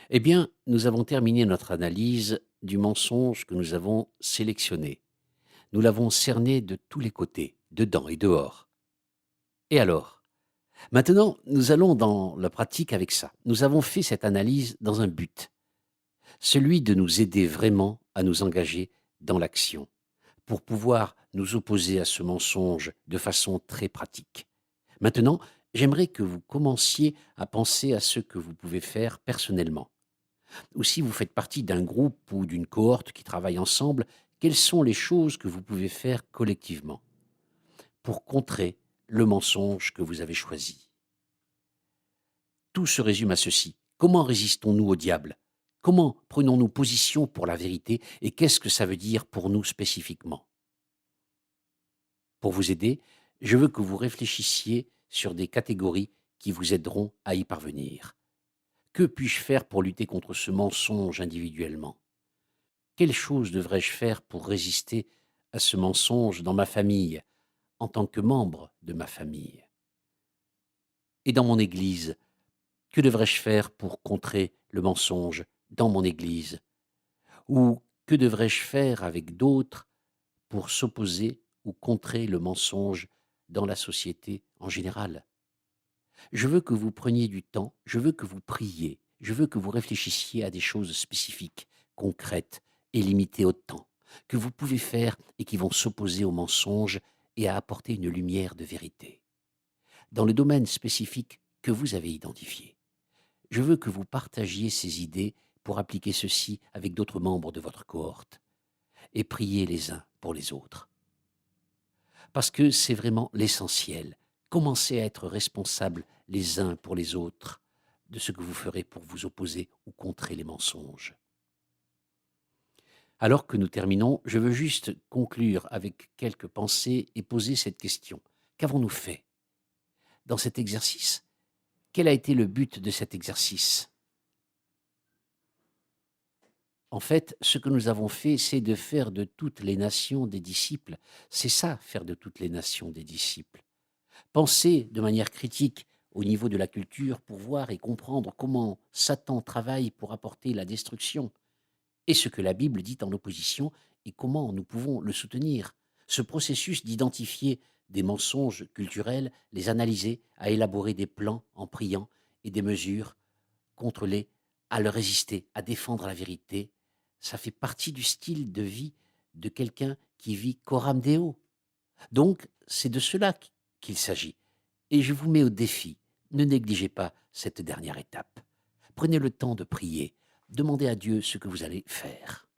Eh bien, nous avons terminé notre analyse du mensonge que nous avons sélectionné. Nous l'avons cerné de tous les côtés, dedans et dehors. Et alors? Maintenant, nous allons dans la pratique avec ça. Nous avons fait cette analyse dans un but, celui de nous aider vraiment à nous engager dans l'action, pour pouvoir nous opposer à ce mensonge de façon très pratique. Maintenant, j'aimerais que vous commenciez à penser à ce que vous pouvez faire personnellement. Ou si vous faites partie d'un groupe ou d'une cohorte qui travaille ensemble, quelles sont les choses que vous pouvez faire collectivement pour contrer le mensonge que vous avez choisi? Tout se résume à ceci. Comment résistons-nous au diable? Comment prenons-nous position pour la vérité et qu'est-ce que ça veut dire pour nous spécifiquement? Pour vous aider, je veux que vous réfléchissiez sur des catégories qui vous aideront à y parvenir. Que puis-je faire pour lutter contre ce mensonge individuellement? Quelle chose devrais-je faire pour résister à ce mensonge dans ma famille, en tant que membre de ma famille? Et dans mon Église, que devrais-je faire pour contrer le mensonge dans mon Église? Ou que devrais-je faire avec d'autres pour s'opposer ou contrer le mensonge dans la société en général? Je veux que vous preniez du temps, je veux que vous priez, je veux que vous réfléchissiez à des choses spécifiques, concrètes et limitées au temps, que vous pouvez faire et qui vont s'opposer au mensonge et à apporter une lumière de vérité. Dans le domaine spécifique que vous avez identifié, je veux que vous partagiez ces idées pour appliquer ceci avec d'autres membres de votre cohorte et prier les uns pour les autres. Parce que c'est vraiment l'essentiel. Commencez à être responsables les uns pour les autres de ce que vous ferez pour vous opposer ou contrer les mensonges. Alors que nous terminons, je veux juste conclure avec quelques pensées et poser cette question. Qu'avons-nous fait dans cet exercice? Quel a été le but de cet exercice? En fait, ce que nous avons fait, c'est de faire de toutes les nations des disciples. C'est ça, faire de toutes les nations des disciples. Penser de manière critique au niveau de la culture pour voir et comprendre comment Satan travaille pour apporter la destruction et ce que la Bible dit en opposition et comment nous pouvons le soutenir. Ce processus d'identifier des mensonges culturels, les analyser, à élaborer des plans en priant et des mesures contre les, à leur résister, à défendre la vérité, ça fait partie du style de vie de quelqu'un qui vit coram Deo. Donc, c'est de cela qu'il s'agit. Et je vous mets au défi, ne négligez pas cette dernière étape. Prenez le temps de prier, demandez à Dieu ce que vous allez faire.